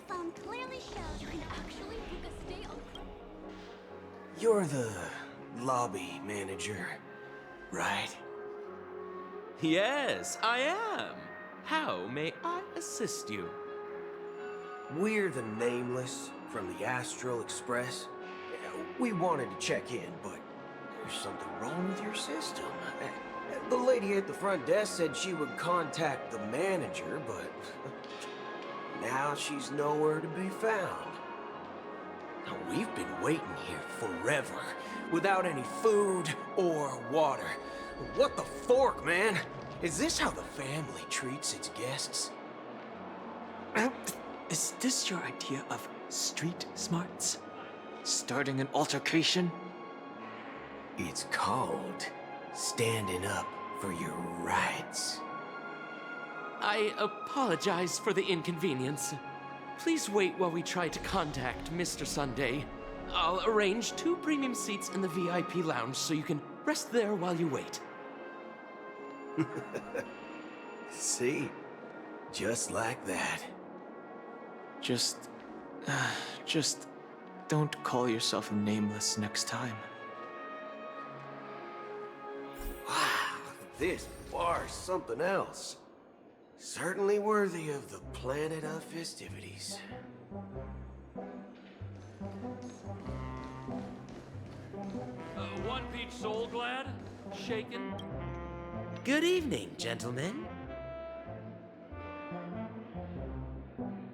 found clearly shows you can actually book a stay on. You're the lobby manager, right? Yes, I am. How may I assist you? We're the Nameless from the Astral Express. We wanted to check in, but there's something wrong with your system. The lady at the front desk said she would contact the manager, but now she's nowhere to be found. Now, we've been waiting here forever, without any food or water. What the fork, man? Is this how the family treats its guests? Is this your idea of street smarts? Starting an altercation? It's called standing up for your rights. I apologize for the inconvenience. Please wait while we try to contact Mr. Sunday. I'll arrange 2 premium seats in the VIP lounge so you can rest there while you wait. See? Just like that. Just don't call yourself Nameless next time. Wow, this bar's something else. Certainly worthy of the planet of festivities. One peach soul glad? Shaken? Good evening, gentlemen.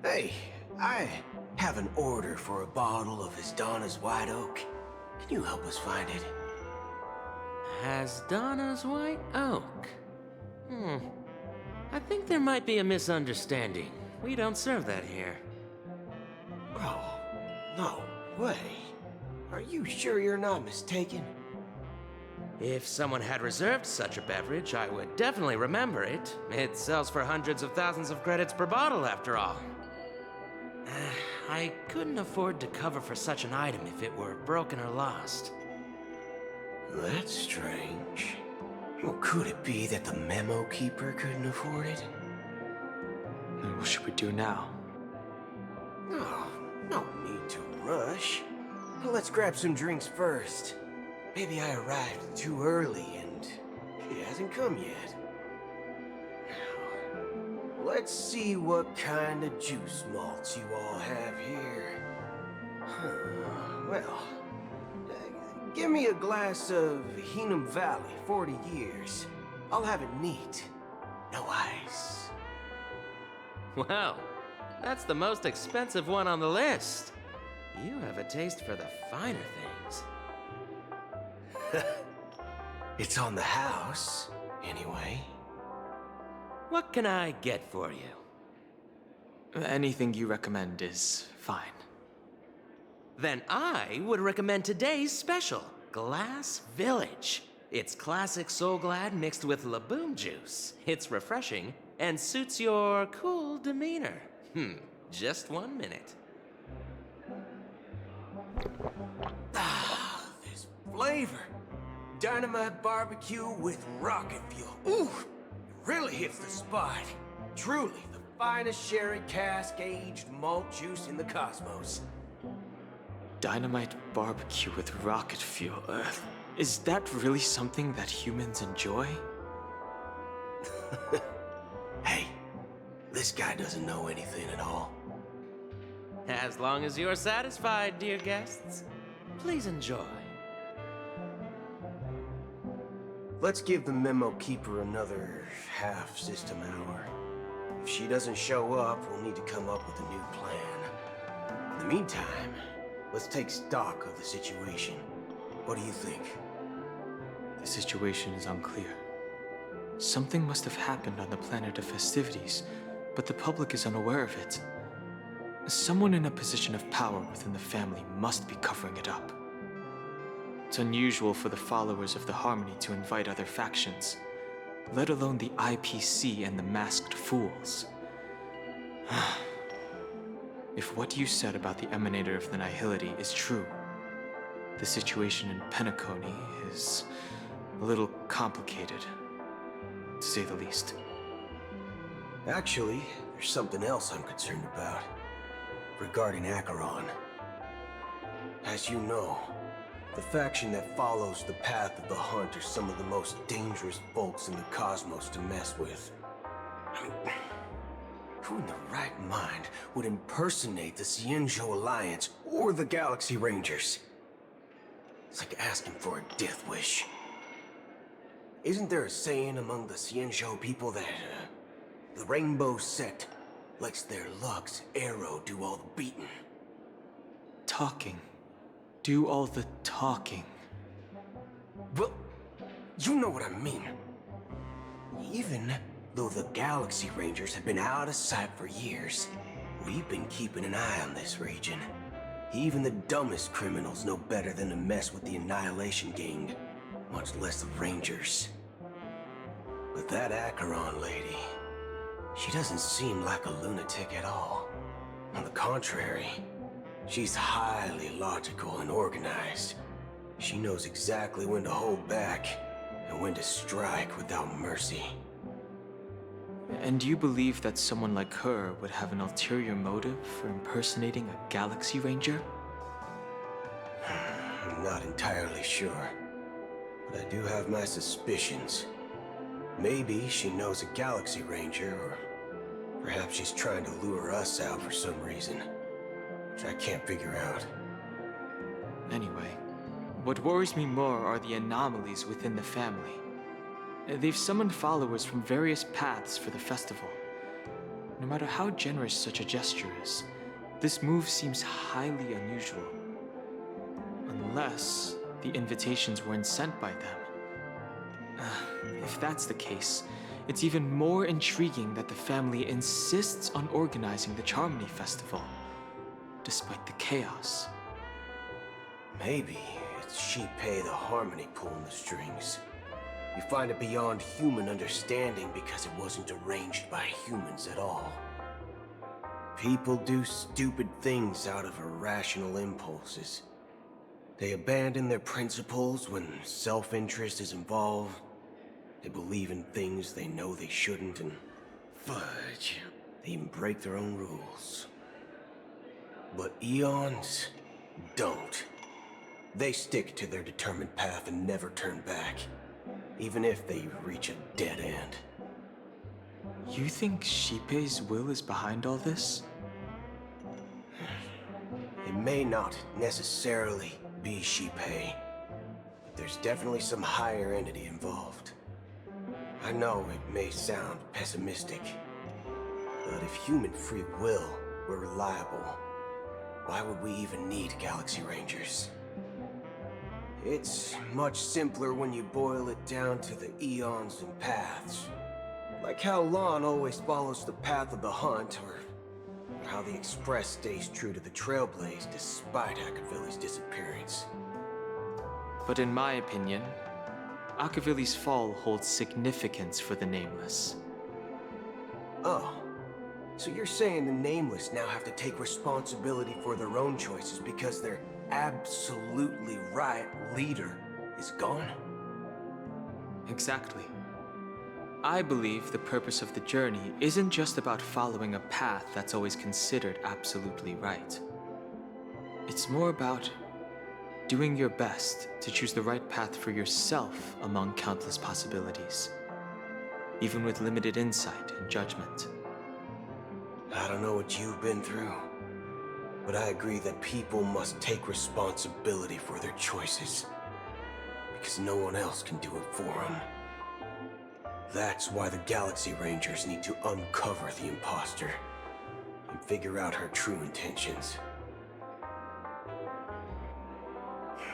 Hey, I have an order for a bottle of Donna's White Oak. Can you help us find it? Donna's White Oak. I think there might be a misunderstanding. We don't serve that here. Oh, no way. Are you sure you're not mistaken? If someone had reserved such a beverage, I would definitely remember it. It sells for hundreds of thousands of credits per bottle, after all. I couldn't afford to cover for such an item if it were broken or lost. That's strange. Well, could it be that the memo keeper couldn't afford it? And what should we do now? Oh, no need to rush. Let's grab some drinks first. Maybe I arrived too early and he hasn't come yet. Now, let's see what kind of juice malts you all have here. Well, give me a glass of Heenum Valley, 40 years. I'll have it neat. No ice. Well, that's the most expensive one on the list. You have a taste for the finer things. It's on the house, anyway. What can I get for you? Anything you recommend is fine. Then I would recommend today's special, Glass Village. It's classic Soul Glad mixed with Laboom juice. It's refreshing and suits your cool demeanor. Just 1 minute. Ah, this flavor. Dynamite barbecue with rocket fuel. Ooh, it really hits the spot. Truly the finest sherry cask-aged malt juice in the cosmos. Dynamite barbecue with rocket fuel. Is that really something that humans enjoy? Hey, this guy doesn't know anything at all. As long as you're satisfied, dear guests, please enjoy. Let's give the memo keeper another half system hour. If she doesn't show up, we'll need to come up with a new plan. In the meantime, let's take stock of the situation. What do you think? The situation is unclear. Something must have happened on the planet of festivities, but the public is unaware of it. Someone in a position of power within the family must be covering it up. It's unusual for the followers of the Harmony to invite other factions, let alone the IPC and the Masked Fools. If what you said about the Emanator of the Nihility is true, the situation in Penacony is a little complicated, to say the least. Actually, there's something else I'm concerned about. regarding Acheron. As you know, the faction that follows the path of the hunt are some of the most dangerous folks in the cosmos to mess with. I mean, who in their right mind would impersonate the Xianzhou Alliance or the Galaxy Rangers? It's like asking for a death wish. Isn't there a saying among the Xianzhou people that the Rainbow Sect lets their luck's arrow do all the beating? Talking. Do all the talking. Well, you know what I mean. Even though the Galaxy Rangers have been out of sight for years, we've been keeping an eye on this region. Even the dumbest criminals know better than to mess with the Annihilation Gang, much less the Rangers. But that Acheron lady, she doesn't seem like a lunatic at all. On the contrary, she's highly logical and organized. She knows exactly when to hold back and when to strike without mercy. And you believe that someone like her would have an ulterior motive for impersonating a Galaxy Ranger? I'm not entirely sure, but I do have my suspicions. Maybe she knows a Galaxy Ranger, or perhaps she's trying to lure us out for some reason, which I can't figure out. Anyway, what worries me more are the anomalies within the family. They've summoned followers from various paths for the festival. No matter how generous such a gesture is, this move seems highly unusual. Unless the invitations weren't sent by them. If that's the case, it's even more intriguing that the family insists on organizing the Charmony Festival, despite the chaos. Maybe it's Shipei the Harmony pulling the strings. You find it beyond human understanding because it wasn't arranged by humans at all. People do stupid things out of irrational impulses. They abandon their principles when self-interest is involved. They believe in things they know they shouldn't, and fudge, they even break their own rules. But Eons don't. They stick to their determined path and never turn back, even if they reach a dead end. You think Shipei's will is behind all this? It may not necessarily be Shipei, but there's definitely some higher entity involved. I know it may sound pessimistic, but if human free will were reliable, why would we even need Galaxy Rangers? It's much simpler when you boil it down to the eons and paths. Like how Lon always follows the path of the hunt, or how the Express stays true to the Trailblaze despite Akavili's disappearance. But in my opinion, Akavili's fall holds significance for the Nameless. Oh, so you're saying the Nameless now have to take responsibility for their own choices because their absolutely right leader is gone? Exactly. I believe the purpose of the journey isn't just about following a path that's always considered absolutely right. It's more about doing your best to choose the right path for yourself among countless possibilities, even with limited insight and judgment. I don't know what you've been through, but I agree that people must take responsibility for their choices, because no one else can do it for them. That's why the Galaxy Rangers need to uncover the imposter and figure out her true intentions.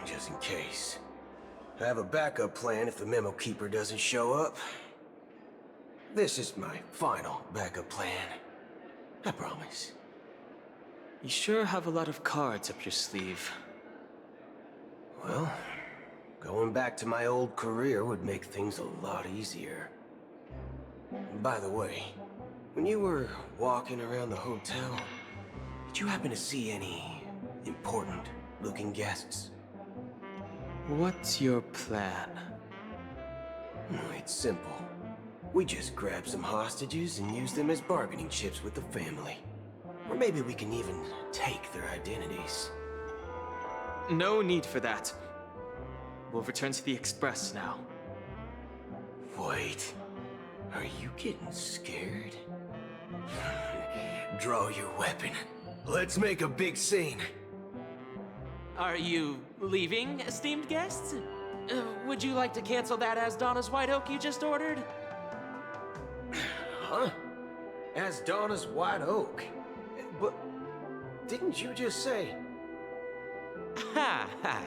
Just in case. I have a backup plan if the Memo Keeper doesn't show up. This is my final backup plan. I promise. You sure have a lot of cards up your sleeve. Well, going back to my old career would make things a lot easier. By the way, when you were walking around the hotel, did you happen to see any important-looking guests? What's your plan? It's simple. We just grab some hostages and use them as bargaining chips with the family. Or maybe we can even take their identities. No need for that. We'll return to the Express now. Wait, are you getting scared? Draw your weapon. Let's make a big scene. Are you leaving, esteemed guests? Would you like to cancel that Asdana's White Oak you just ordered? Huh? Asdana's White Oak? But didn't you just say... Ha ha.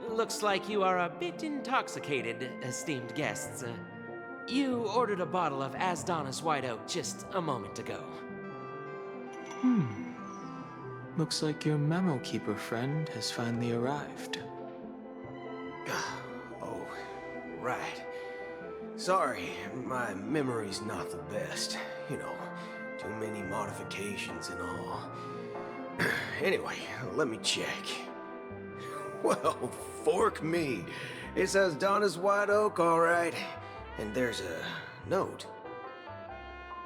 Looks like you are a bit intoxicated, esteemed guests. You ordered a bottle of Asdana's White Oak just a moment ago. Looks like your memo keeper friend has finally arrived. Oh, right. Sorry, my memory's not the best. You know, too many modifications and all. Anyway, let me check. Well, fork me. It says Donna's White Oak, all right. And there's a note.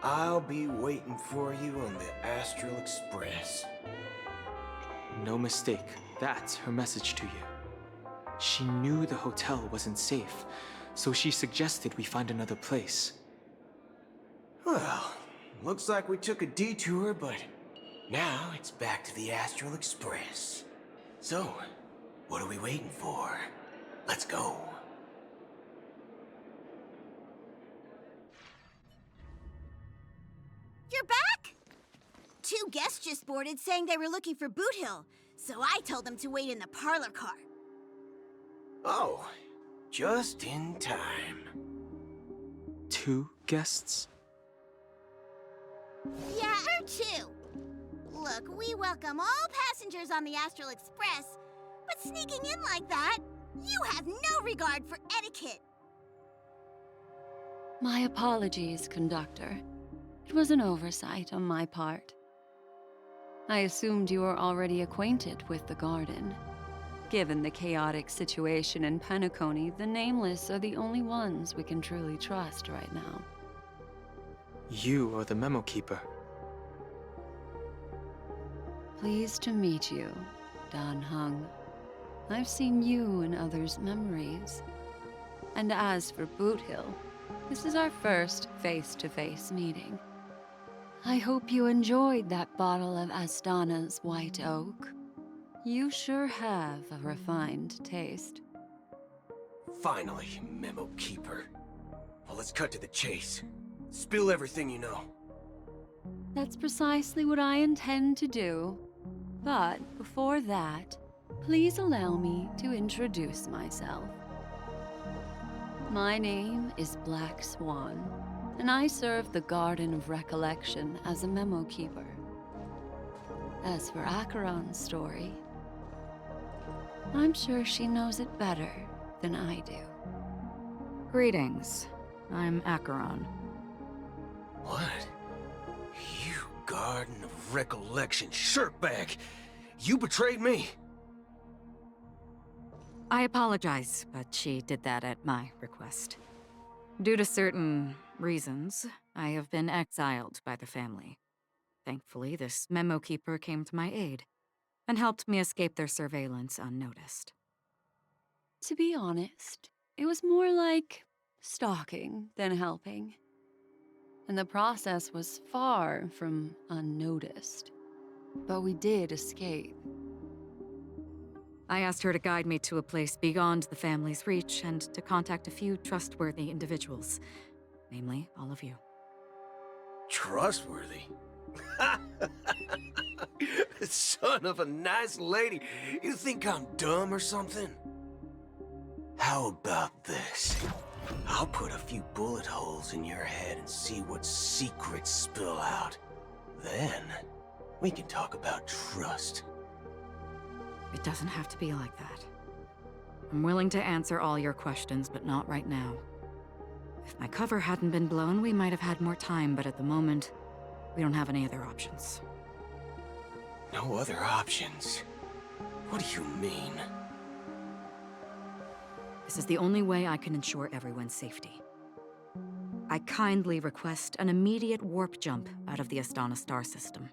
I'll be waiting for you on the Astral Express. No mistake, that's her message to you. She knew the hotel wasn't safe, so she suggested we find another place. Well, looks like we took a detour, but now it's back to the Astral Express. So, what are we waiting for? Let's go. You're back? Two guests just boarded saying they were looking for Boot Hill, so I told them to wait in the parlor car. Oh, just in time. 2 guests? Yeah, or two. Look, we welcome all passengers on the Astral Express, but sneaking in like that, you have no regard for etiquette. My apologies, conductor. It was an oversight on my part. I assumed you were already acquainted with the garden. Given the chaotic situation in Penacony, the Nameless are the only ones we can truly trust right now. You are the memo keeper. Pleased to meet you, Dan Hung. I've seen you in others' memories. And as for Boot Hill, this is our first face-to-face meeting. I hope you enjoyed that bottle of Astana's White Oak. You sure have a refined taste. Finally, Memo Keeper. Well, let's cut to the chase. Spill everything you know. That's precisely what I intend to do. But before that, please allow me to introduce myself. My name is Black Swan, and I serve the Garden of Recollection as a memo keeper. As for Acheron's story, I'm sure she knows it better than I do. Greetings. I'm Acheron. What? You Garden of Recollection shirtbag! You betrayed me! I apologize, but she did that at my request. Due to certain reasons, I have been exiled by the family. Thankfully, this memo keeper came to my aid and helped me escape their surveillance unnoticed. To be honest, it was more like stalking than helping. And the process was far from unnoticed. But we did escape. I asked her to guide me to a place beyond the family's reach and to contact a few trustworthy individuals, namely all of you. Trustworthy? Son of a nice lady. You think I'm dumb or something? How about this? I'll put a few bullet holes in your head and see what secrets spill out. Then, we can talk about trust. It doesn't have to be like that. I'm willing to answer all your questions, but not right now. If my cover hadn't been blown, we might have had more time, but at the moment, we don't have any other options. No other options? What do you mean? This is the only way I can ensure everyone's safety. I kindly request an immediate warp jump out of the Astana star system.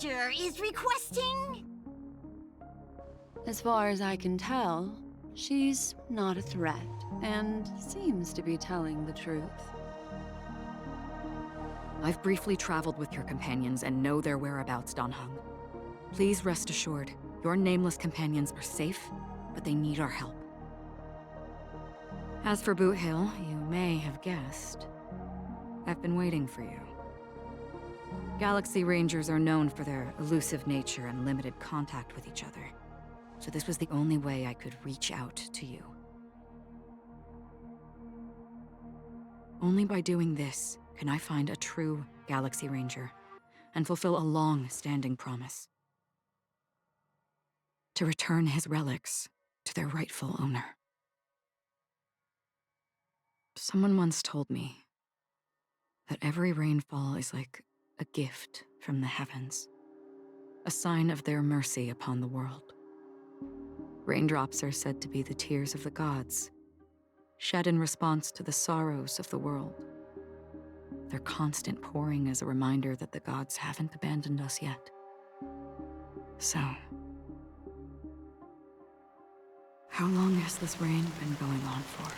Ranger is requesting? As far as I can tell, she's not a threat and seems to be telling the truth. I've briefly traveled with your companions and know their whereabouts, Don Hung. Please rest assured, your nameless companions are safe, but they need our help. As for Boot Hill, you may have guessed. I've been waiting for you. Galaxy Rangers are known for their elusive nature and limited contact with each other, so this was the only way I could reach out to you. Only by doing this can I find a true Galaxy Ranger and fulfill a long-standing promise. To return his relics to their rightful owner. Someone once told me that every rainfall is like a gift from the heavens, a sign of their mercy upon the world. Raindrops are said to be the tears of the gods, shed in response to the sorrows of the world. Their constant pouring is a reminder that the gods haven't abandoned us yet. So, how long has this rain been going on for?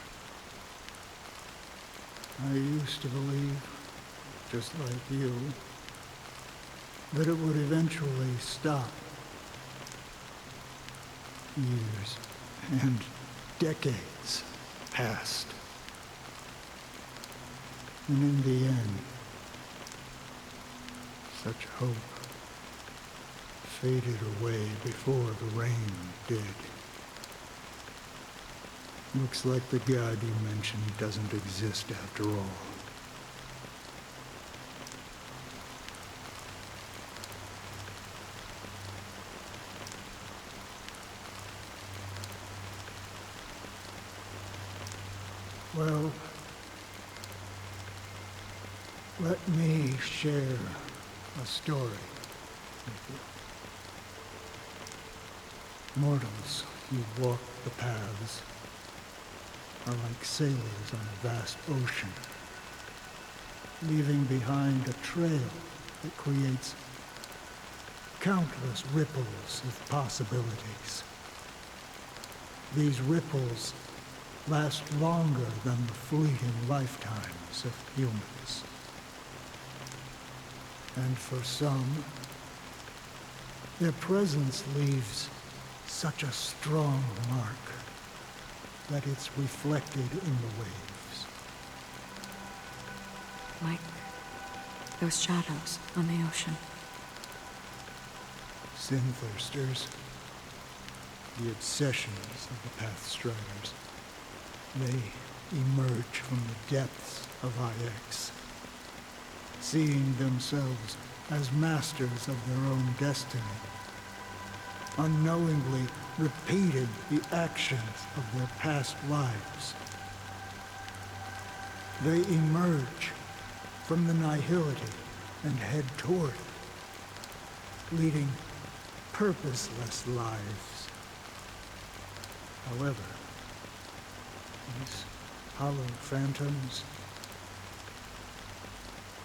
I used to believe, just like you, that it would eventually stop. Years and decades passed. And in the end, such hope faded away before the rain did. Looks like the god you mentioned doesn't exist after all. Well, let me share a story with you. Mortals who walk the paths are like sailors on a vast ocean, leaving behind a trail that creates countless ripples of possibilities. These ripples last longer than the fleeting lifetimes of humans. And for some, their presence leaves such a strong mark that it's reflected in the waves. Like those shadows on the ocean. Sin-thirsters, the obsessions of the Pathstriders, they emerge from the depths of IX, seeing themselves as masters of their own destiny, unknowingly repeating the actions of their past lives. They emerge from the nihility and head toward it, leading purposeless lives. However, these hollow phantoms,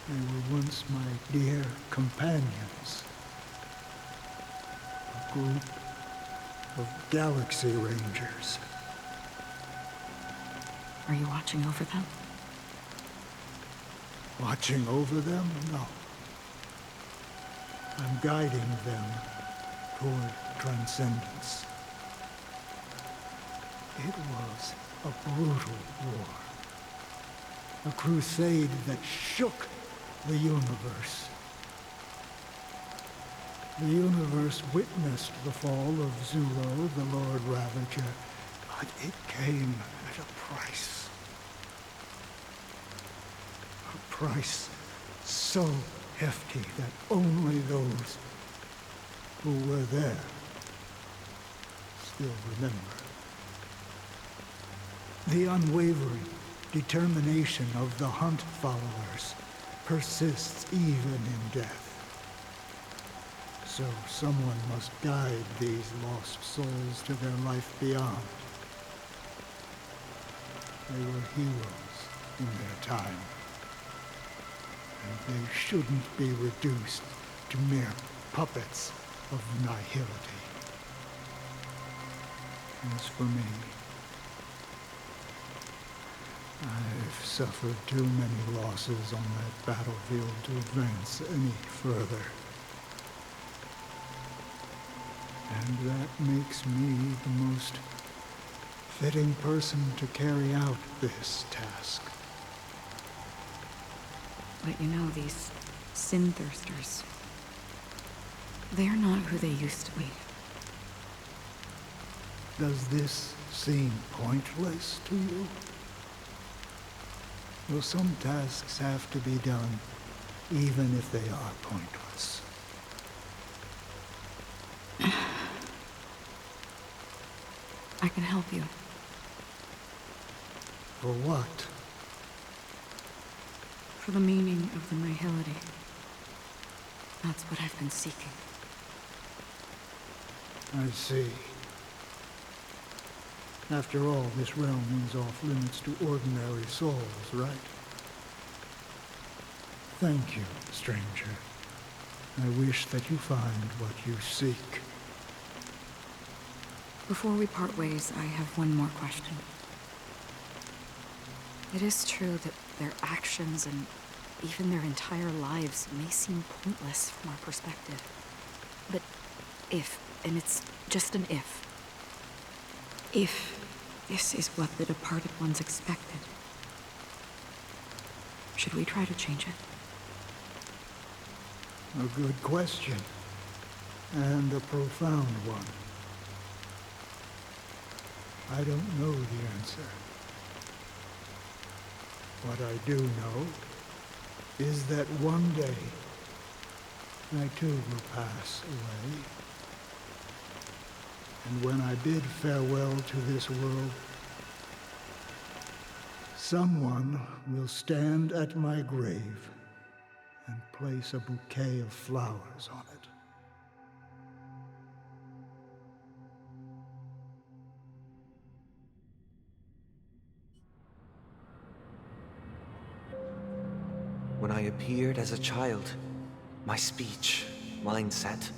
they were once my dear companions. A group of Galaxy Rangers. Are you watching over them? Watching over them? No. I'm guiding them toward transcendence. It was a brutal war. A crusade that shook the universe. The universe witnessed the fall of Zulo, the Lord Ravager, but it came at a price. A price so hefty that only those who were there still remember. The unwavering determination of the Hunt followers persists even in death. So someone must guide these lost souls to their life beyond. They were heroes in their time, and they shouldn't be reduced to mere puppets of nihility. As for me, I've suffered too many losses on that battlefield to advance any further. And that makes me the most fitting person to carry out this task. But you know, these sin thirsters, they're not who they used to be. Does this seem pointless to you? Well, some tasks have to be done, even if they are pointless. I can help you. For what? For the meaning of the nihility. That's what I've been seeking. I see. After all, this realm is off limits to ordinary souls, right? Thank you, stranger. I wish that you find what you seek. Before we part ways, I have one more question. It is true that their actions and even their entire lives may seem pointless from our perspective. But if, and it's just an if this is what the departed ones expected, should we try to change it? A good question. And a profound one. I don't know the answer. What I do know is that one day, I too will pass away. And when I bid farewell to this world, someone will stand at my grave and place a bouquet of flowers on it. When I appeared as a child, my speech, mindset,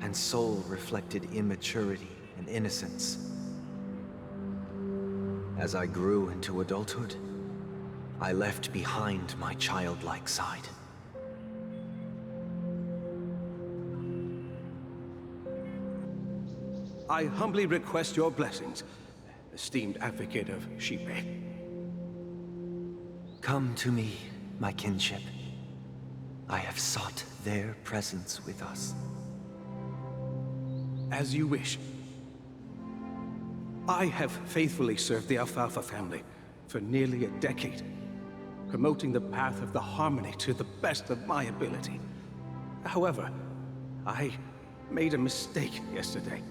and soul reflected immaturity and innocence. As I grew into adulthood, I left behind my childlike side. I humbly request your blessings, esteemed advocate of Shipe. Come to me, my kinship. I have sought their presence with us. As you wish. I have faithfully served the Alfalfa family for nearly a decade, promoting the path of the harmony to the best of my ability. However, I made a mistake yesterday.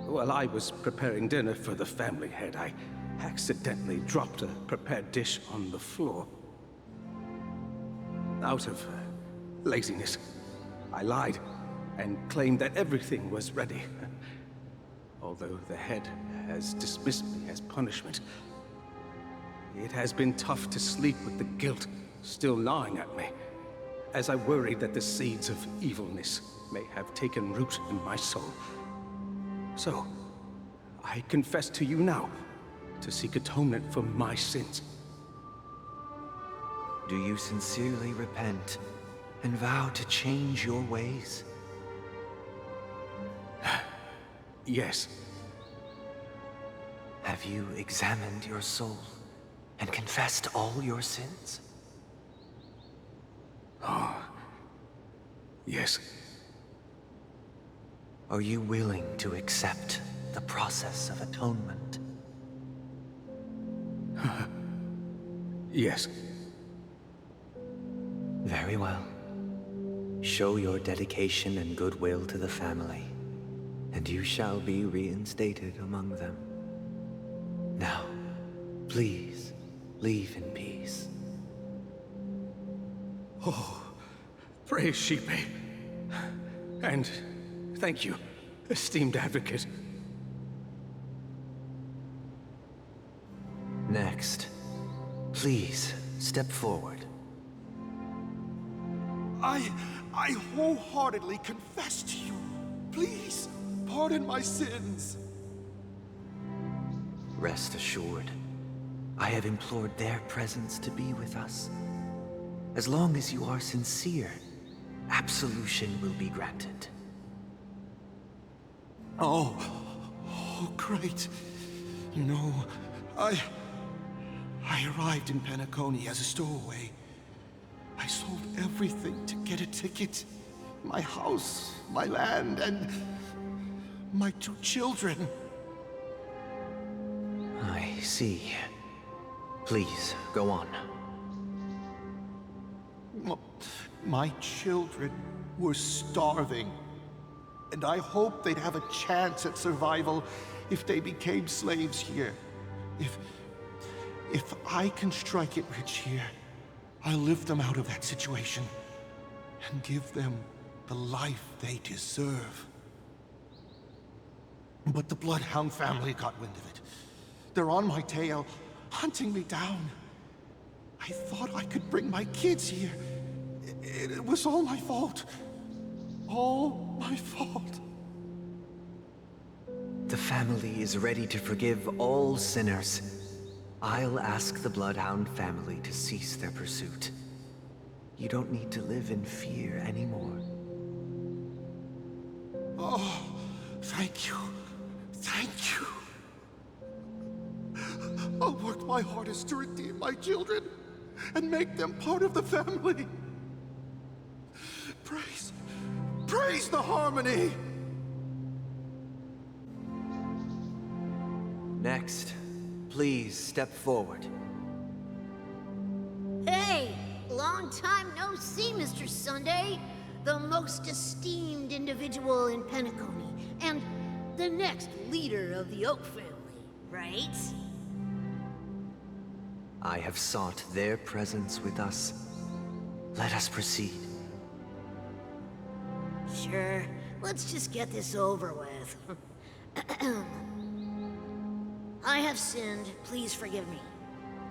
While I was preparing dinner for the family head, I accidentally dropped a prepared dish on the floor. Out of laziness, I lied and claimed that everything was ready. Although the head has dismissed me as punishment, it has been tough to sleep with the guilt still gnawing at me, as I worried that the seeds of evilness may have taken root in my soul. So, I confess to you now to seek atonement for my sins. Do you sincerely repent and vow to change your ways? Yes. Have you examined your soul and confessed all your sins? Yes. Are you willing to accept the process of atonement? Yes. Very well. Show your dedication and goodwill to the family, and you shall be reinstated among them. Now, please, leave in peace. Oh, praise Shipe. And thank you, esteemed advocate. Next, please step forward. I wholeheartedly confess to you. Please, pardon my sins. Rest assured, I have implored their presence to be with us. As long as you are sincere, absolution will be granted. Oh, great. You know, I arrived in Penacony as a stowaway. I sold everything to get a ticket. My house, my land, and my 2 children. I see. Please, go on. My children were starving, and I hoped they'd have a chance at survival if they became slaves here. If I can strike it rich here, I'll lift them out of that situation and give them the life they deserve. But the Bloodhound family got wind of it. They're on my tail, hunting me down. I thought I could bring my kids here. It was all my fault. All my fault. The family is ready to forgive all sinners. I'll ask the Bloodhound family to cease their pursuit. You don't need to live in fear anymore. Oh, thank you. Thank you. I'll work my hardest to redeem my children and make them part of the family. Praise the harmony! Next, please step forward. Hey! Long time no see, Mr. Sunday. The most esteemed individual in Penacony, and the next leader of the Oak family, right? I have sought their presence with us. Let us proceed. Sure. Let's just get this over with. I have sinned. Please forgive me.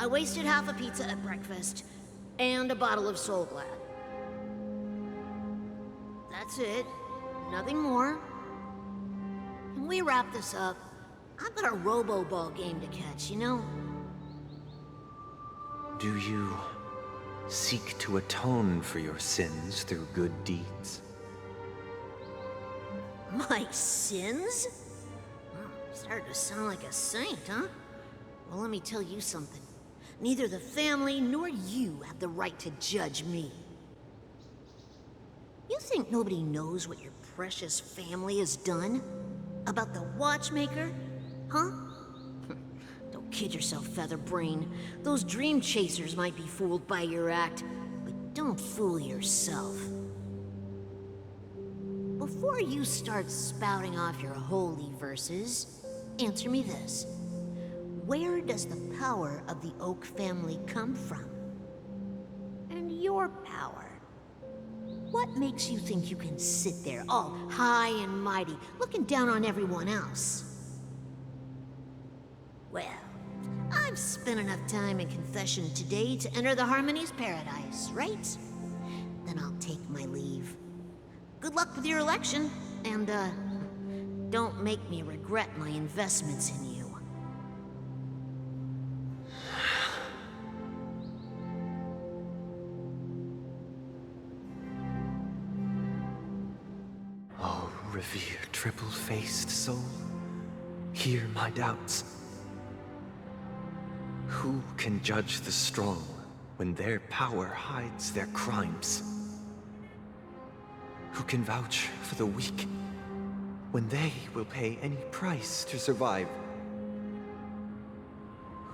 I wasted half a pizza at breakfast, and a bottle of Soul Glad. That's it. Nothing more. Can we wrap this up? I've got a robo-ball game to catch, you know? Do you seek to atone for your sins through good deeds? My sins? Oh, started to sound like a saint, huh? Well, let me tell you something. Neither the family nor you have the right to judge me. You think nobody knows what your precious family has done? About the watchmaker? Huh? Don't kid yourself, Featherbrain. Those dream chasers might be fooled by your act, but don't fool yourself. Before you start spouting off your holy verses, answer me this. Where does the power of the Oak family come from? And your power? What makes you think you can sit there all high and mighty, looking down on everyone else? Well, I've spent enough time in confession today to enter the Harmony's paradise, right? Then I'll take my leave. Good luck with your election, and, don't make me regret my investments in you. Oh, revered triple-faced soul, hear my doubts. Who can judge the strong when their power hides their crimes? Who can vouch for the weak when they will pay any price to survive?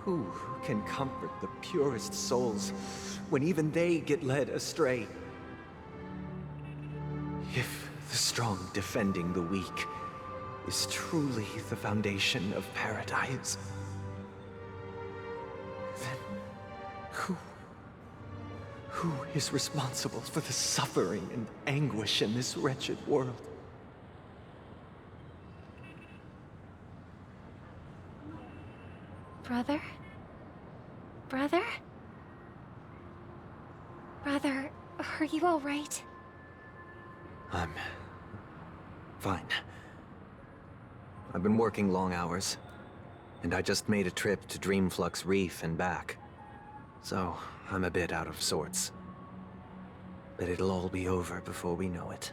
Who can comfort the purest souls when even they get led astray? If the strong defending the weak is truly the foundation of paradise, then who is responsible for the suffering and anguish in this wretched world? Brother? Brother? Brother, are you all right? I'm fine. I've been working long hours, and I just made a trip to Dreamflux Reef and back. So, I'm a bit out of sorts. But it'll all be over before we know it.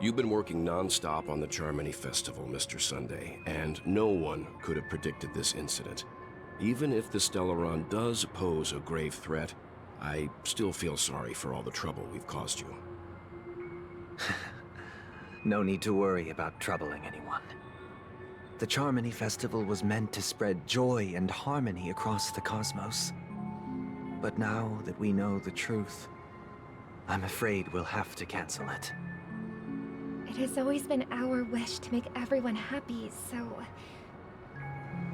You've been working non-stop on the Charmony Festival, Mr. Sunday, and no one could have predicted this incident. Even if the Stellaron does pose a grave threat, I still feel sorry for all the trouble we've caused you. No need to worry about troubling anyone. The Charmony Festival was meant to spread joy and harmony across the cosmos. But now that we know the truth, I'm afraid we'll have to cancel it. It has always been our wish to make everyone happy, so...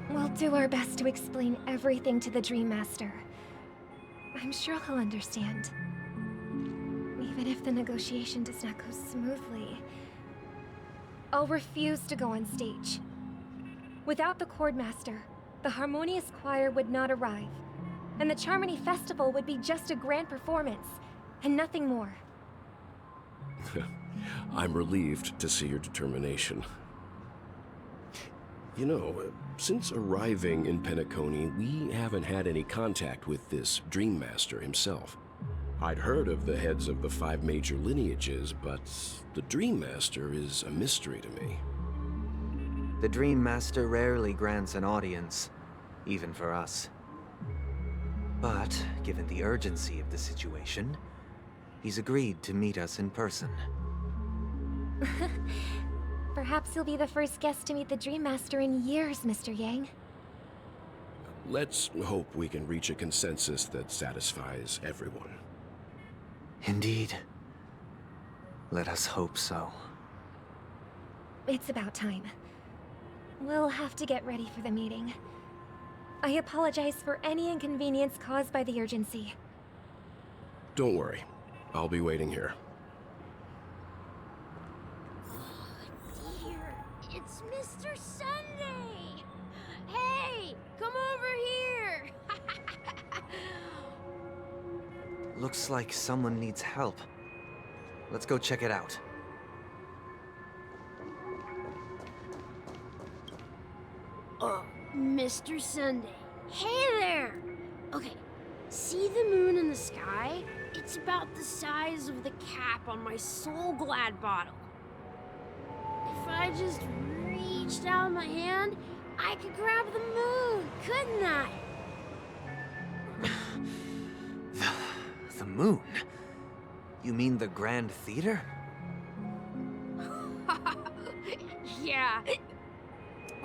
we'll do our best to explain everything to the Dream Master. I'm sure he'll understand. Even if the negotiation does not go smoothly, I'll refuse to go on stage. Without the Chord Master, the Harmonious Choir would not arrive, and the Charmony Festival would be just a grand performance, and nothing more. I'm relieved to see your determination. You know, since arriving in Penacony, we haven't had any contact with this Dream Master himself. I'd heard of the heads of the 5 major lineages, but the Dream Master is a mystery to me. The Dream Master rarely grants an audience, even for us. But, given the urgency of the situation, he's agreed to meet us in person. Perhaps you'll be the first guest to meet the Dream Master in years, Mr. Yang. Let's hope we can reach a consensus that satisfies everyone. Indeed. Let us hope so. It's about time. We'll have to get ready for the meeting. I apologize for any inconvenience caused by the urgency. Don't worry. I'll be waiting here. Dear, it's Mr. Sunday! Hey, come over here! Looks like someone needs help. Let's go check it out. Mr. Sunday. Hey there! Okay, see the moon in the sky? It's about the size of the cap on my Soul Glad bottle. If I just reached out my hand, I could grab the moon, couldn't I? The moon? You mean the Grand Theater? Yeah.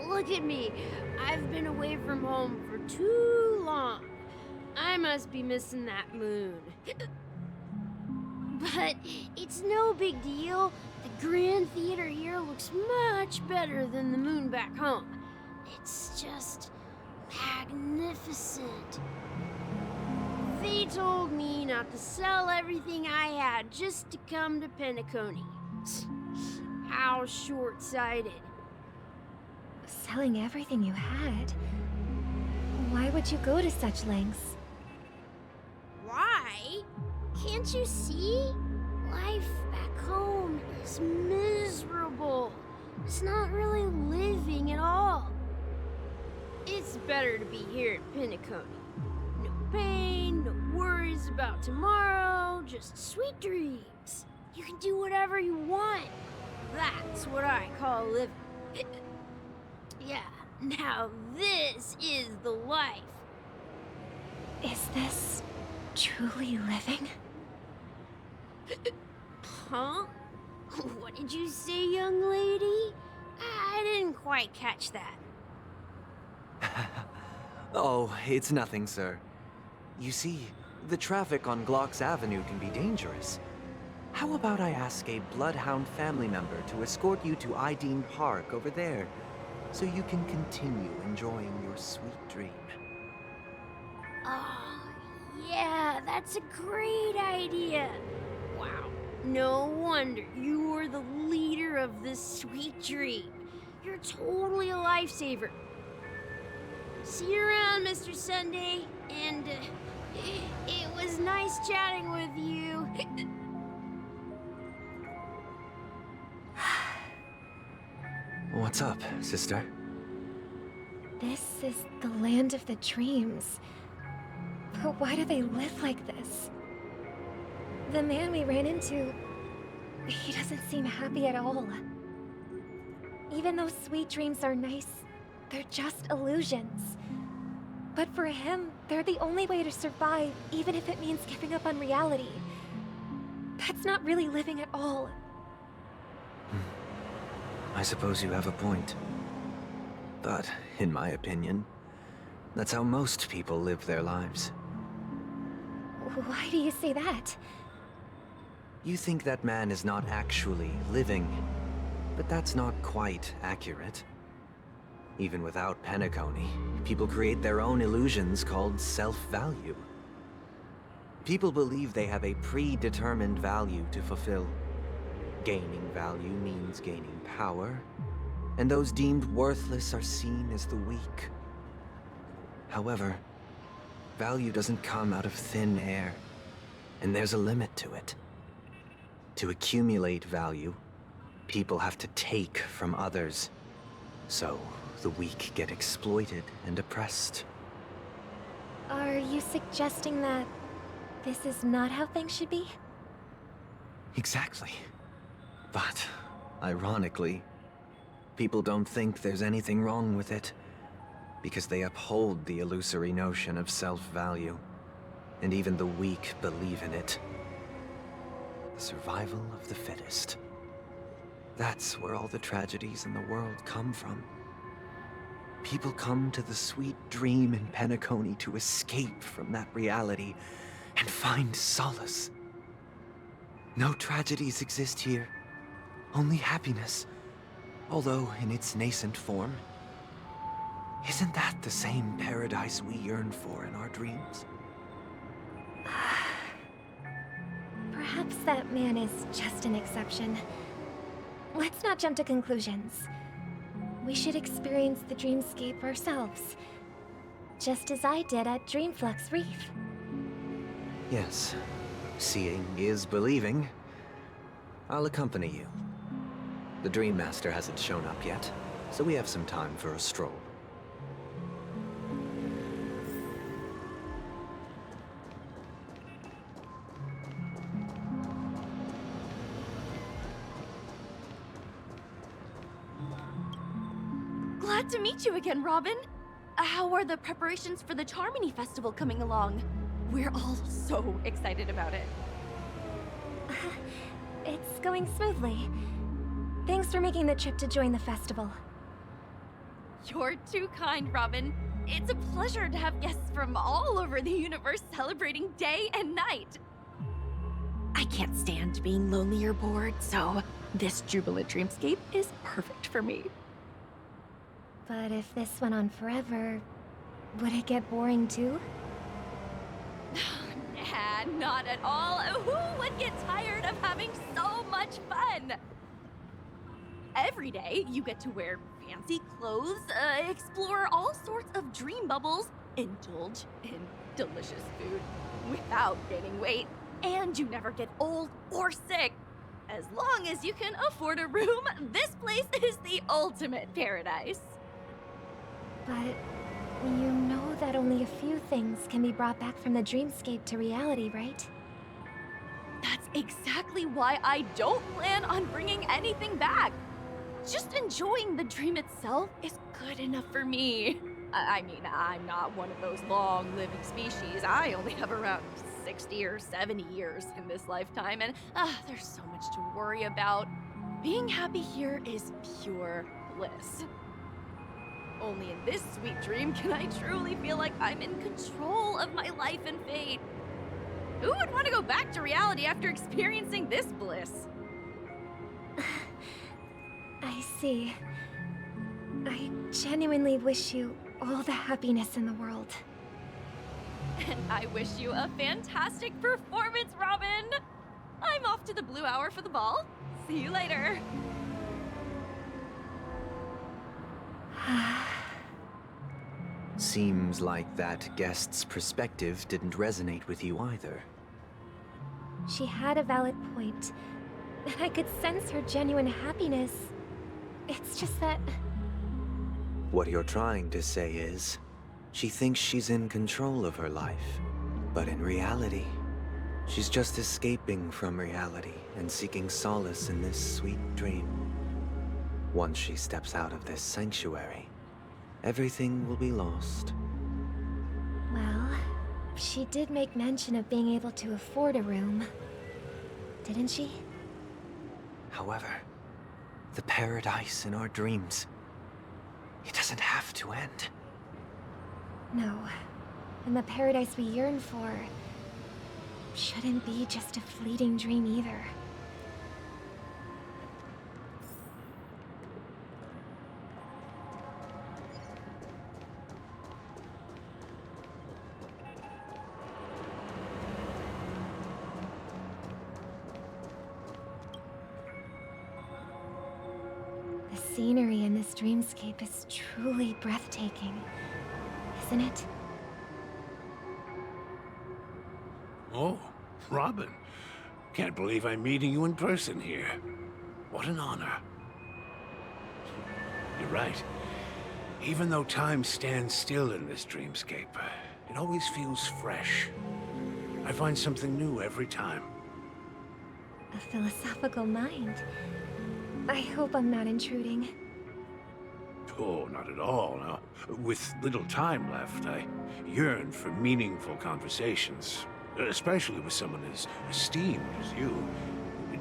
Look at me. I've been away from home for too long. I must be missing that moon. But it's no big deal. The Grand Theater here looks much better than the moon back home. It's just magnificent. They told me not to sell everything I had just to come to Penacony. How short-sighted. Selling everything you had? Why would you go to such lengths? Why? Can't you see? Life back home is miserable. It's not really living at all. It's better to be here at Penacony. No pain, no worries about tomorrow, just sweet dreams. You can do whatever you want. That's what I call living. Yeah, now this is the life. Is this truly living? Huh? What did you say, young lady? I didn't quite catch that. Oh, it's nothing, sir. You see, the traffic on Glock's Avenue can be dangerous. How about I ask a Bloodhound family member to escort you to Ideen Park over there, so you can continue enjoying your sweet dream? Oh, yeah, that's a great idea. Wow, no wonder you were the leader of this sweet dream. You're totally a lifesaver. See you around, Mr. Sunday, and it was nice chatting with you. What's up, sister? This is the land of the dreams. But why do they live like this? The man we ran into, he doesn't seem happy at all. Even though sweet dreams are nice, they're just illusions. But for him, they're the only way to survive, even if it means giving up on reality. That's not really living at all. I suppose you have a point. But, in my opinion, that's how most people live their lives. Why do you say that? You think that man is not actually living, but that's not quite accurate. Even without Penacony, people create their own illusions called self-value. People believe they have a predetermined value to fulfill. Gaining value means gaining power, and those deemed worthless are seen as the weak. However, value doesn't come out of thin air, and there's a limit to it. To accumulate value, people have to take from others. So, the weak get exploited and oppressed. Are you suggesting that this is not how things should be? Exactly. But, ironically, people don't think there's anything wrong with it, because they uphold the illusory notion of self-value, and even the weak believe in it. The survival of the fittest. That's where all the tragedies in the world come from. People come to the sweet dream in Penacony to escape from that reality and find solace. No tragedies exist here, only happiness, although in its nascent form. Isn't that the same paradise we yearn for in our dreams? Perhaps that man is just an exception. Let's not jump to conclusions. We should experience the dreamscape ourselves, just as I did at Dreamflux Reef. Yes, seeing is believing. I'll accompany you. The Dream Master hasn't shown up yet, so we have some time for a stroll. Glad to meet you again, Robin. How are the preparations for the Charmony Festival coming along? We're all so excited about it. It's going smoothly. Thanks for making the trip to join the festival. You're too kind, Robin. It's a pleasure to have guests from all over the universe celebrating day and night. I can't stand being lonely or bored, so this jubilant dreamscape is perfect for me. But if this went on forever, would it get boring too? Nah, not at all. Who would get tired of having so much fun? Every day, you get to wear fancy clothes, explore all sorts of dream bubbles, indulge in delicious food without gaining weight, and you never get old or sick. As long as you can afford a room, this place is the ultimate paradise. But you know that only a few things can be brought back from the dreamscape to reality, right? That's exactly why I don't plan on bringing anything back. Just enjoying the dream itself is good enough for me. I mean, I'm not one of those long-living species. I only have around 60 or 70 years in this lifetime, and there's so much to worry about. Being happy here is pure bliss. Only in this sweet dream can I truly feel like I'm in control of my life and fate. Who would want to go back to reality after experiencing this bliss? I see. I genuinely wish you all the happiness in the world. And I wish you a fantastic performance, Robin! I'm off to the Blue Hour for the ball. See you later. Seems like that guest's perspective didn't resonate with you either. She had a valid point, and I could sense her genuine happiness. It's just that... What you're trying to say is, she thinks she's in control of her life. But in reality, she's just escaping from reality and seeking solace in this sweet dream. Once she steps out of this sanctuary, everything will be lost. Well, she did make mention of being able to afford a room. Didn't she? However, the paradise in our dreams, it doesn't have to end. No. And the paradise we yearn for shouldn't be just a fleeting dream either. The scenery in this dreamscape is truly breathtaking, isn't it? Oh, Robin. Can't believe I'm meeting you in person here. What an honor. You're right. Even though time stands still in this dreamscape, it always feels fresh. I find something new every time. A philosophical mind. I hope I'm not intruding. Oh, not at all. Now, with little time left, I yearn for meaningful conversations. Especially with someone as esteemed as you.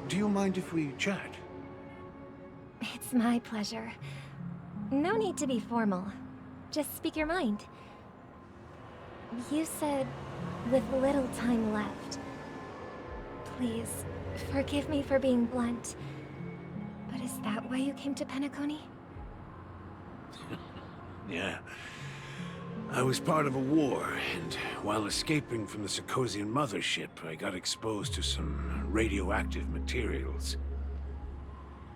Do you mind if we chat? It's my pleasure. No need to be formal. Just speak your mind. You said, with little time left. Please, forgive me for being blunt. But is that why you came to Penacony? Yeah. I was part of a war, and while escaping from the Sarkosian mothership, I got exposed to some radioactive materials.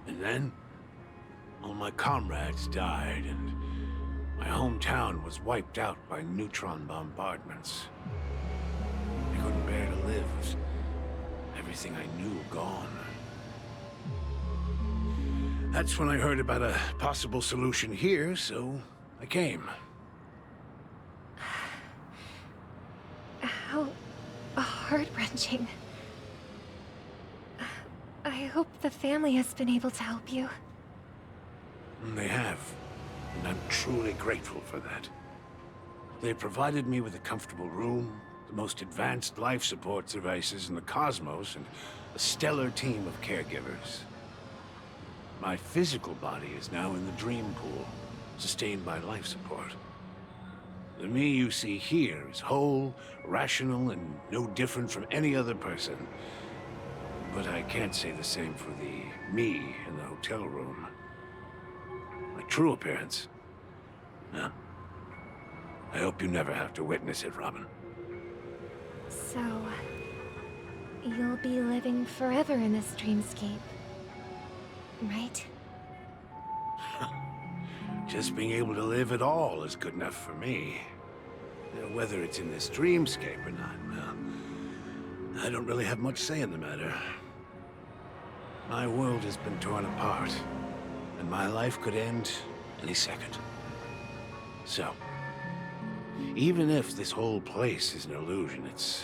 And then, all my comrades died, and my hometown was wiped out by neutron bombardments. I couldn't bear to live with everything I knew gone. That's when I heard about a possible solution here, so I came. How heart-wrenching. I hope the family has been able to help you. They have, and I'm truly grateful for that. They provided me with a comfortable room, the most advanced life support devices in the cosmos, and a stellar team of caregivers. My physical body is now in the dream pool, sustained by life support. The me you see here is whole, rational, and no different from any other person. But I can't say the same for the me in the hotel room. My true appearance? No. I hope you never have to witness it, Robin. So... you'll be living forever in this dreamscape, right? Just being able to live at all is good enough for me. Whether it's in this dreamscape or not, well, I don't really have much say in the matter. My world has been torn apart, and my life could end any second. So, even if this whole place is an illusion, it's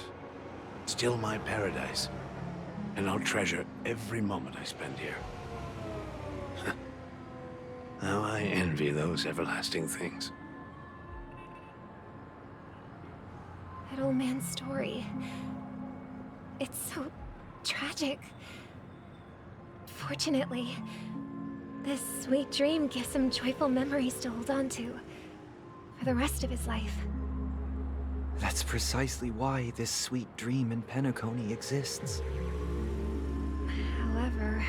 still my paradise, and I'll treasure every moment I spend here. How I envy those everlasting things. That old man's story. It's so tragic. Fortunately, this sweet dream gives him joyful memories to hold on to for the rest of his life. That's precisely why this sweet dream in Penacony exists. However,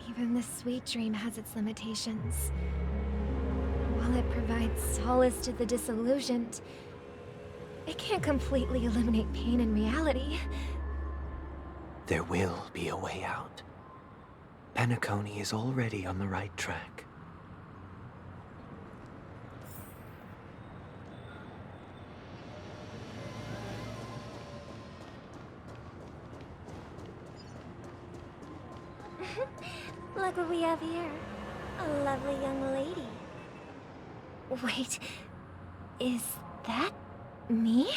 even this sweet dream has its limitations. While it provides solace to the disillusioned, it can't completely eliminate pain in reality. There will be a way out. Penacony is already on the right track. Look what we have here. A lovely young lady. Wait, is that me?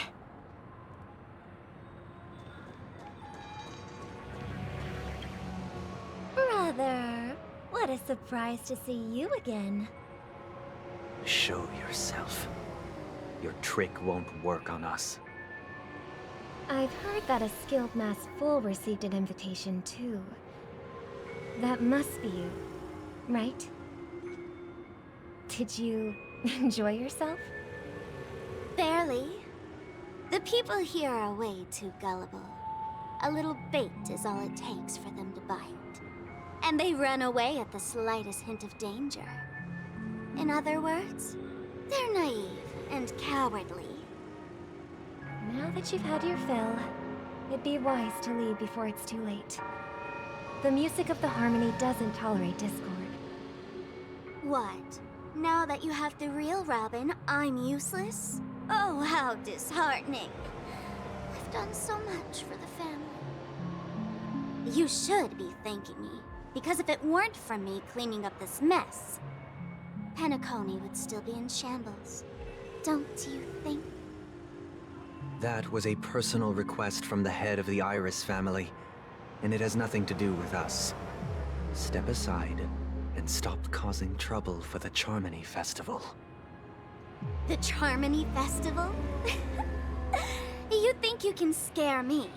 Brother, what a surprise to see you again. Show yourself. Your trick won't work on us. I've heard that a skilled masked fool received an invitation too. That must be you, right? Did you enjoy yourself? Barely. The people here are way too gullible. A little bait is all it takes for them to bite. And they run away at the slightest hint of danger. In other words, they're naive and cowardly. Now that you've had your fill, it'd be wise to leave before it's too late. The music of the harmony doesn't tolerate discord. What? Now that you have the real Robin, I'm useless? Oh, how disheartening. I've done so much for the family. You should be thanking me, because if it weren't for me cleaning up this mess, Penacony would still be in shambles. Don't you think? That was a personal request from the head of the Iris family, and it has nothing to do with us. Step aside and stop causing trouble for the Charmony Festival. The Charmony Festival? You think you can scare me?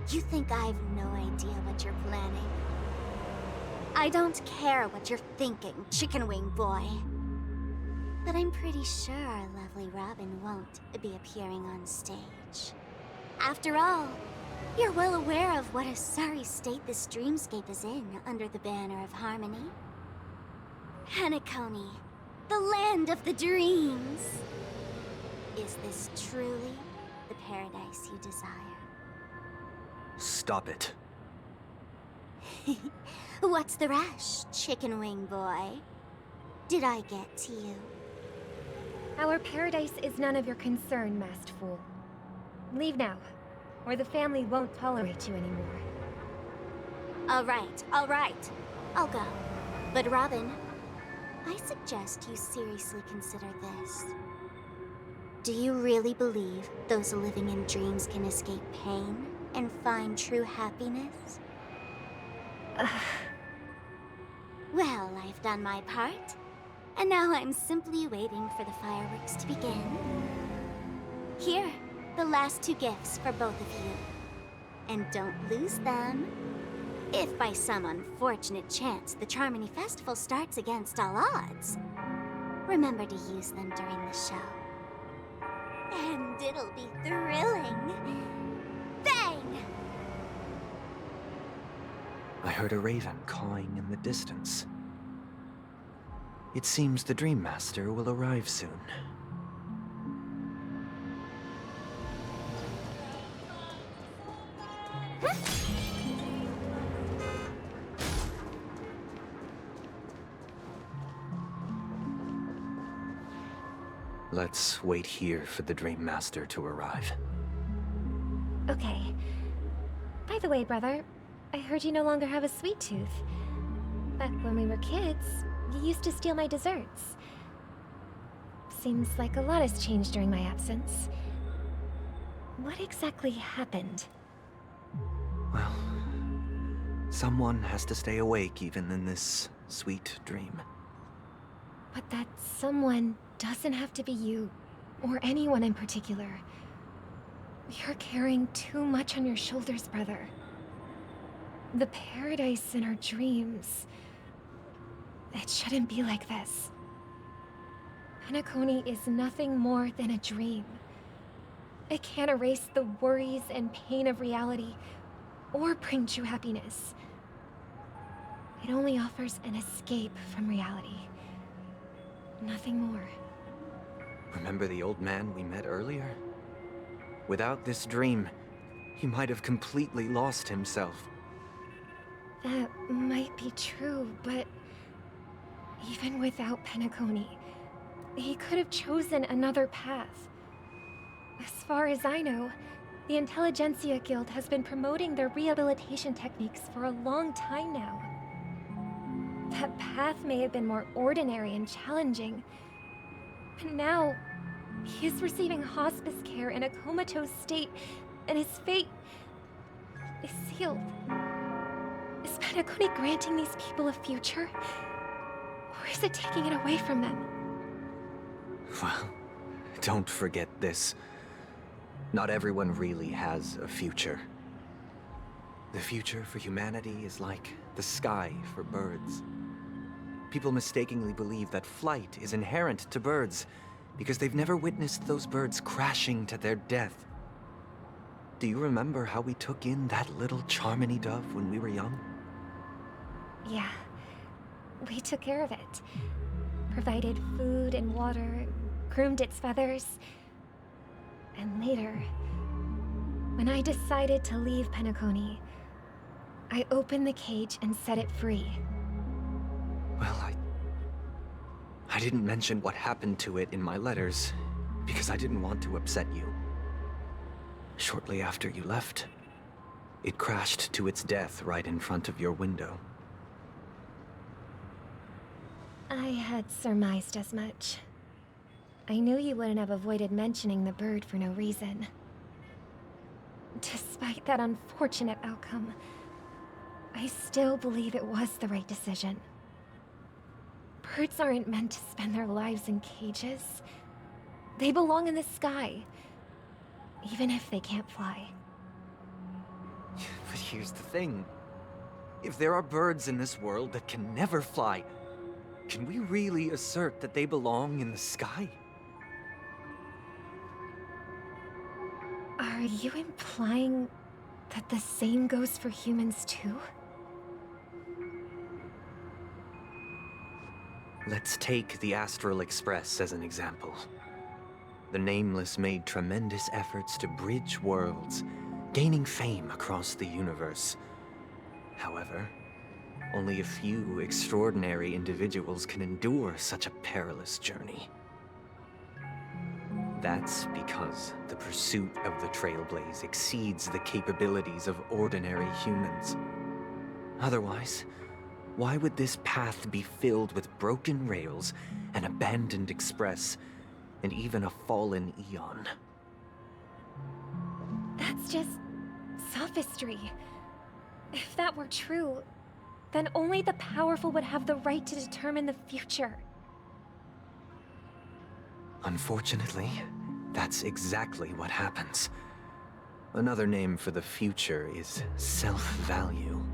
You think I've no idea what you're planning? I don't care what you're thinking, chicken wing boy. But I'm pretty sure our lovely Robin won't be appearing on stage. After all, you're well aware of what a sorry state this dreamscape is in under the banner of harmony. Penacony, the land of the dreams. Is this truly the paradise you desire? Stop it. What's the rush, chicken wing boy? Did I get to you? Our paradise is none of your concern, masked fool. Leave now, or the family won't tolerate you anymore. All right. I'll go. But Robin, I suggest you seriously consider this. Do you really believe those living in dreams can escape pain and find true happiness? Well, I've done my part, and now I'm simply waiting for the fireworks to begin. Here, the last 2 gifts for both of you. And don't lose them. If by some unfortunate chance the Charmony Festival starts against all odds, remember to use them during the show. And it'll be thrilling. Bang! I heard a raven cawing in the distance. It seems the Dream Master will arrive soon. Let's wait here for the Dream Master to arrive. Okay. By the way, brother, I heard you no longer have a sweet tooth. Back when we were kids, you used to steal my desserts. Seems like a lot has changed during my absence. What exactly happened? Well, someone has to stay awake even in this sweet dream. But that someone doesn't have to be you, or anyone in particular. You're carrying too much on your shoulders, brother. The paradise in our dreams. It shouldn't be like this. Penacony is nothing more than a dream. It can't erase the worries and pain of reality, or bring true happiness. It only offers an escape from reality. Nothing more. Remember the old man we met earlier? Without this dream, he might have completely lost himself. That might be true, but even without Penacony, he could have chosen another path. As far as I know, the Intelligentsia Guild has been promoting their rehabilitation techniques for a long time now. That path may have been more ordinary and challenging, but now he is receiving hospice care in a comatose state, and his fate is sealed. Is Penacony granting these people a future? Or is it taking it away from them? Well, don't forget this. Not everyone really has a future. The future for humanity is like the sky for birds. People mistakenly believe that flight is inherent to birds because they've never witnessed those birds crashing to their death. Do you remember how we took in that little Charmony dove when we were young? Yeah. We took care of it. Provided food and water, groomed its feathers. And later, when I decided to leave Penacony, I opened the cage and set it free. Well, I didn't mention what happened to it in my letters because I didn't want to upset you. Shortly after you left, it crashed to its death right in front of your window. I had surmised as much. I knew you wouldn't have avoided mentioning the bird for no reason. Despite that unfortunate outcome, I still believe it was the right decision. Birds aren't meant to spend their lives in cages. They belong in the sky, even if they can't fly. But here's the thing. If there are birds in this world that can never fly, can we really assert that they belong in the sky? Are you implying that the same goes for humans too? Let's take the Astral Express as an example. The Nameless made tremendous efforts to bridge worlds, gaining fame across the universe. However, only a few extraordinary individuals can endure such a perilous journey. That's because the pursuit of the Trailblaze exceeds the capabilities of ordinary humans. Otherwise, why would this path be filled with broken rails, an abandoned express, and even a fallen Eon? That's just sophistry. If that were true, then only the powerful would have the right to determine the future. Unfortunately, that's exactly what happens. Another name for the future is self-value.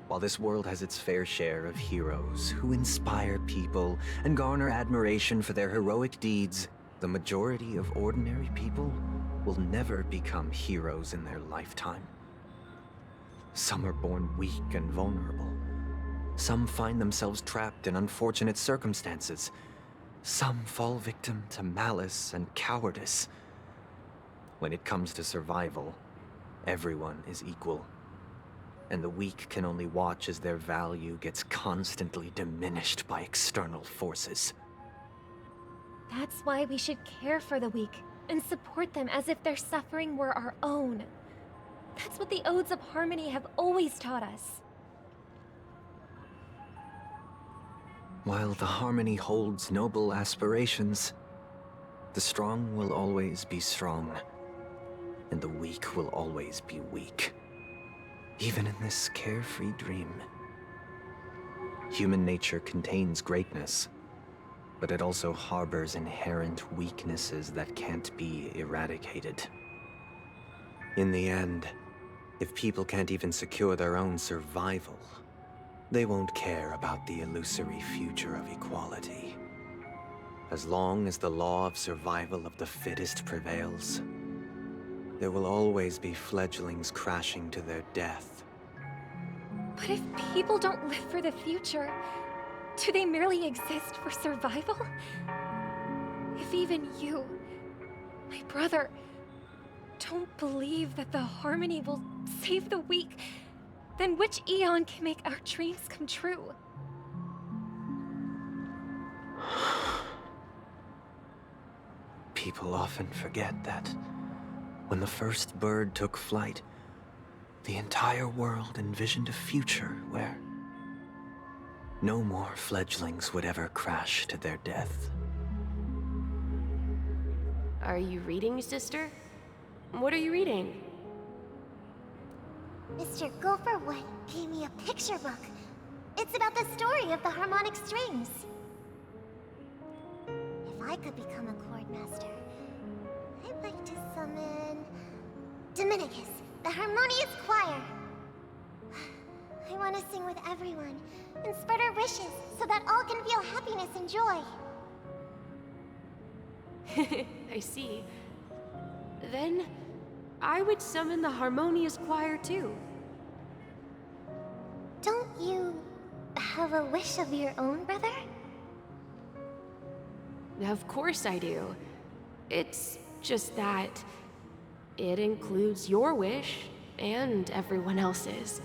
While this world has its fair share of heroes who inspire people and garner admiration for their heroic deeds, the majority of ordinary people will never become heroes in their lifetime. Some are born weak and vulnerable. Some find themselves trapped in unfortunate circumstances. Some fall victim to malice and cowardice. When it comes to survival, everyone is equal. And the weak can only watch as their value gets constantly diminished by external forces. That's why we should care for the weak and support them as if their suffering were our own. That's what the Odes of Harmony have always taught us. While the Harmony holds noble aspirations, the strong will always be strong, and the weak will always be weak. Even in this carefree dream. Human nature contains greatness, but it also harbors inherent weaknesses that can't be eradicated. In the end, if people can't even secure their own survival, they won't care about the illusory future of equality. As long as the law of survival of the fittest prevails, there will always be fledglings crashing to their death. But if people don't live for the future, do they merely exist for survival? If even you, my brother, don't believe that the Harmony will save the weak, then which Eon can make our dreams come true? People often forget that when the first bird took flight, the entire world envisioned a future where no more fledglings would ever crash to their death. Are you reading, sister? What are you reading? Mr. Gopherwood gave me a picture book. It's about the story of the harmonic strings. If I could become a chord master, I'd like to summon Dominicus, the harmonious choir. I want to sing with everyone and spread our wishes so that all can feel happiness and joy. I see. Then, I would summon the harmonious choir too. Don't you have a wish of your own, brother? Of course I do. It's just that it includes your wish and everyone else's.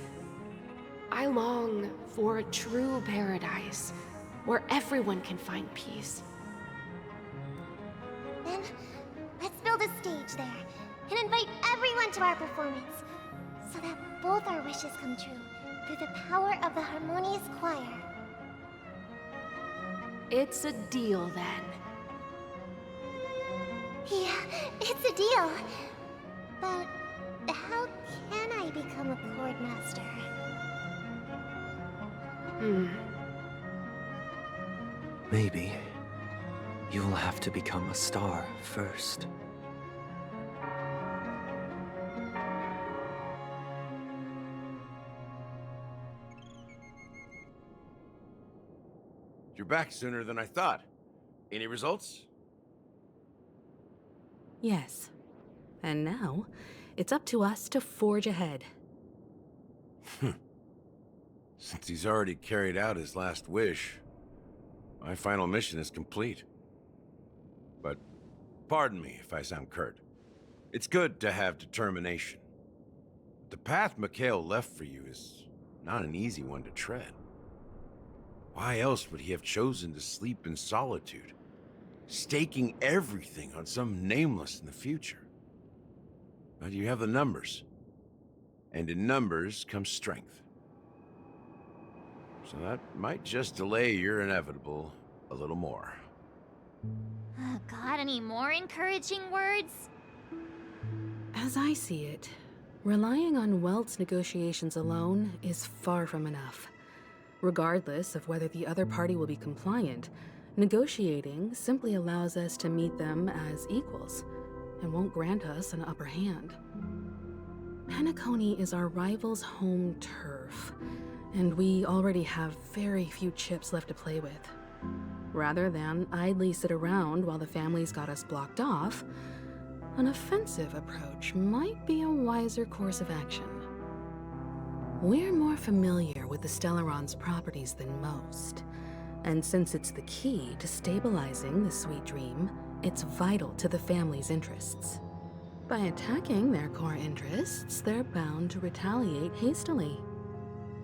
I long for a true paradise where everyone can find peace. Then, let's build a stage there and invite everyone to our performance so that both our wishes come true through the power of the harmonious choir. It's a deal then. Yeah, it's a deal. But how can I become a chord master? Maybe you'll have to become a star first. You're back sooner than I thought. Any results? Yes. And now, it's up to us to forge ahead. Since he's already carried out his last wish, my final mission is complete. But pardon me if I sound curt. It's good to have determination. The path Mikhail left for you is not an easy one to tread. Why else would he have chosen to sleep in solitude, staking everything on some nameless in the future? But you have the numbers, and in numbers comes strength. So that might just delay your inevitable a little more. Got any more encouraging words? As I see it, relying on Welt's negotiations alone is far from enough. Regardless of whether the other party will be compliant, negotiating simply allows us to meet them as equals and won't grant us an upper hand. Penacony is our rival's home turf, and we already have very few chips left to play with. Rather than idly sit around while the family's got us blocked off, an offensive approach might be a wiser course of action. We're more familiar with the Stellaron's properties than most, and since it's the key to stabilizing the sweet dream, it's vital to the family's interests. By attacking their core interests, they're bound to retaliate hastily.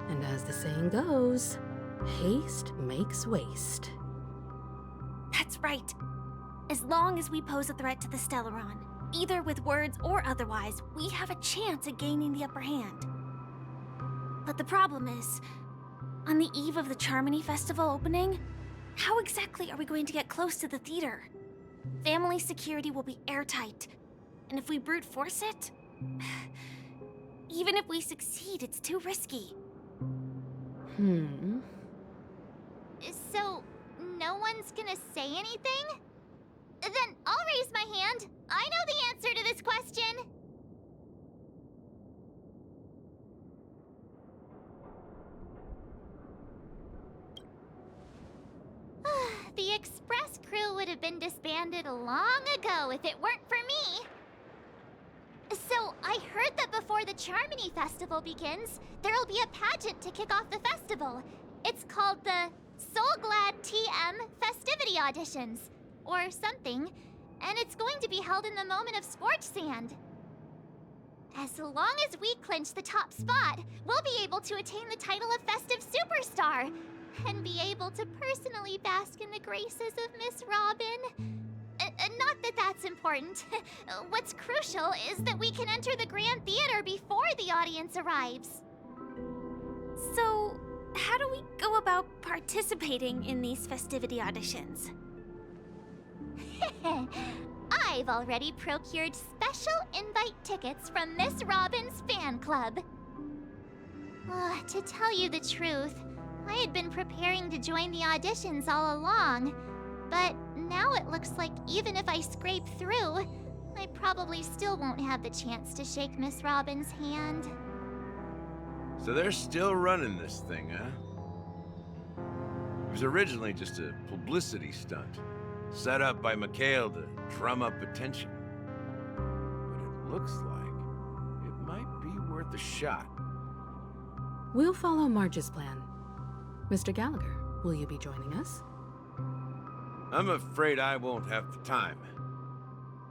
And as the saying goes, haste makes waste. That's right. As long as we pose a threat to the Stellaron, either with words or otherwise, we have a chance at gaining the upper hand. But the problem is, on the eve of the Charmony Festival opening, how exactly are we going to get close to the theater? Family security will be airtight, and if we brute force it, even if we succeed, it's too risky. So, no one's gonna say anything? Then I'll raise my hand. I know the answer to this question. The express crew would have been disbanded long ago if it weren't for me. So, I heard that before the Charmony Festival begins, there'll be a pageant to kick off the festival. It's called the Soulglad TM Festivity Auditions, or something, and it's going to be held in the moment of Scorch Sand. As long as we clinch the top spot, we'll be able to attain the title of Festive Superstar, and be able to personally bask in the graces of Miss Robin. Not that that's important. What's crucial is that we can enter the Grand Theater before the audience arrives. So, how do we go about participating in these festivity auditions? I've already procured special invite tickets from Miss Robin's fan club. To tell you the truth, I had been preparing to join the auditions all along, but now it looks like even if I scrape through, I probably still won't have the chance to shake Miss Robin's hand. So they're still running this thing, huh? It was originally just a publicity stunt, set up by Mikhail to drum up attention. But it looks like it might be worth a shot. We'll follow Marge's plan. Mr. Gallagher, will you be joining us? I'm afraid I won't have the time.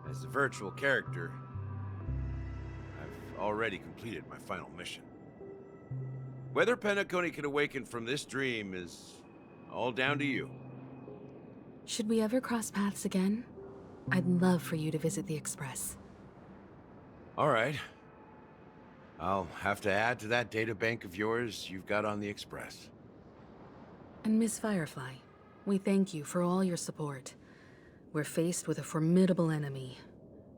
As a virtual character, I've already completed my final mission. Whether Penacony can awaken from this dream is all down to you. Should we ever cross paths again? I'd love for you to visit the Express. All right. I'll have to add to that databank of yours you've got on the Express. And Miss Firefly, we thank you for all your support. We're faced with a formidable enemy.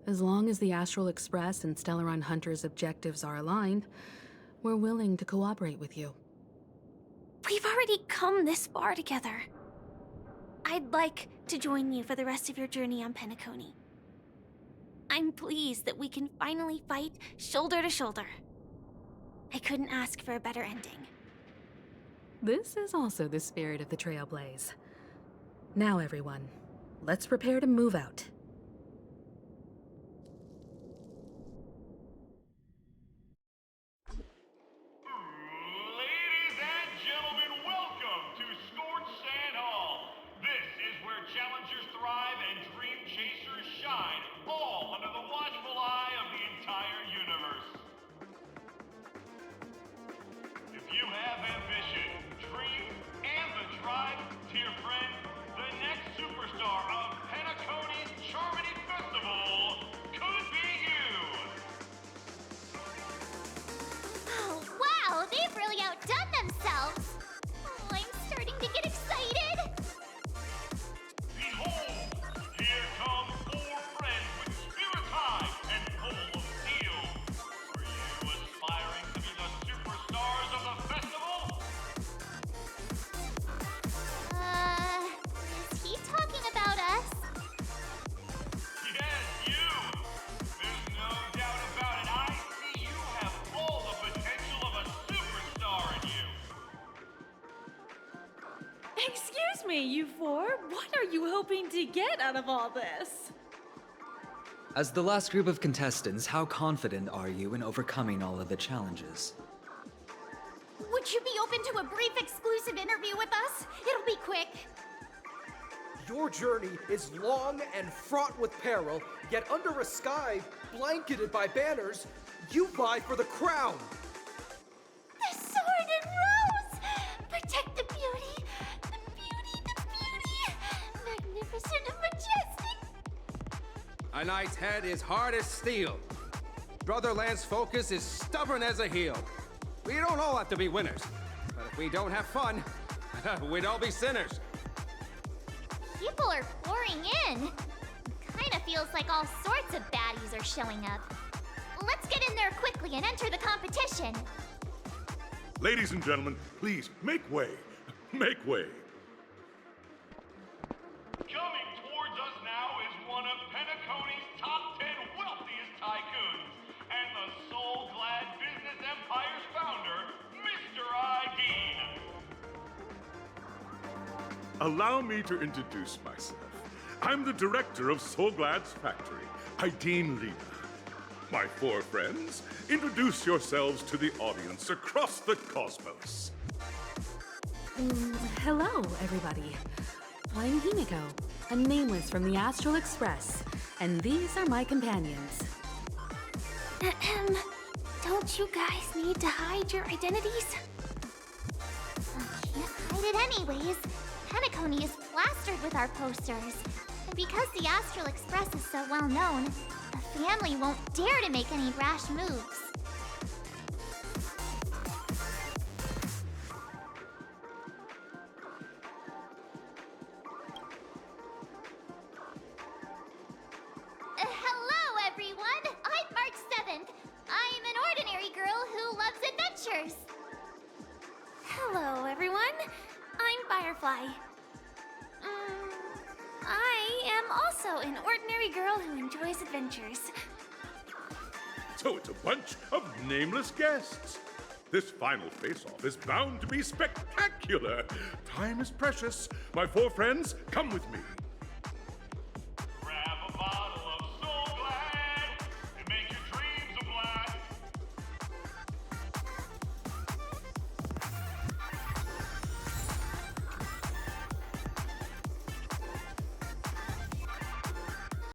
As long as the Astral Express and Stellaron Hunter's objectives are aligned, we're willing to cooperate with you. We've already come this far together. I'd like to join you for the rest of your journey on Penacony. I'm pleased that we can finally fight shoulder to shoulder. I couldn't ask for a better ending. This is also the spirit of the Trailblaze. Now, everyone, let's prepare to move out. Ladies and gentlemen, welcome to Scorched Sand Hall. This is where challengers thrive and dream chasers shine, all under the watchful eye of the entire universe. If you have ambition, dream, and the drive, dear friend, the next superstar of Penacony's Charmony Festival could be you. Oh, wow, they've really outdone themselves. Oh, I'm starting to get excited. Behold, here come 4 friends with spirits high and full of steel. Are you aspiring to be the superstars of the festival? Is he talking about us? Yes, you! There's no doubt about it. I see you have all the potential of a superstar in you. Excuse me, you 4. What are you hoping to get out of all this? As the last group of contestants, how confident are you in overcoming all of the challenges? Would you be open to a brief exclusive interview with us? It'll be quick. Your journey is long and fraught with peril, yet under a sky blanketed by banners, you vie for the crown. The sword and rose! Protect the beauty! The beauty, the beauty! Magnificent and majestic! A knight's head is hard as steel. Brotherland's focus is stubborn as a heel. We don't all have to be winners, but if we don't have fun, we'd all be sinners. People are pouring in. Kinda feels like all sorts of baddies are showing up. Let's get in there quickly and enter the competition. Ladies and gentlemen, please make way. Make way. Coming towards us now is one of Penacony's top 10 wealthiest tycoons and the soul-glad business empire's founder, Mr. Ideen. Allow me to introduce myself. I'm the director of Soulglad's factory, Ideen Lena. My 4 friends, introduce yourselves to the audience across the cosmos. Hello, everybody. I'm Himiko, a nameless from the Astral Express, and these are my companions. Don't you guys need to hide your identities? Can't hide it anyways. Penacony is plastered with our posters. Because the Astral Express is so well known, the family won't dare to make any rash moves. Hello, everyone! I'm March 7th. I'm an ordinary girl who loves adventures. Hello, everyone. I'm Firefly. I am also an ordinary girl who enjoys adventures. So it's a bunch of nameless guests. This final face-off is bound to be spectacular. Time is precious. My four friends, come with me.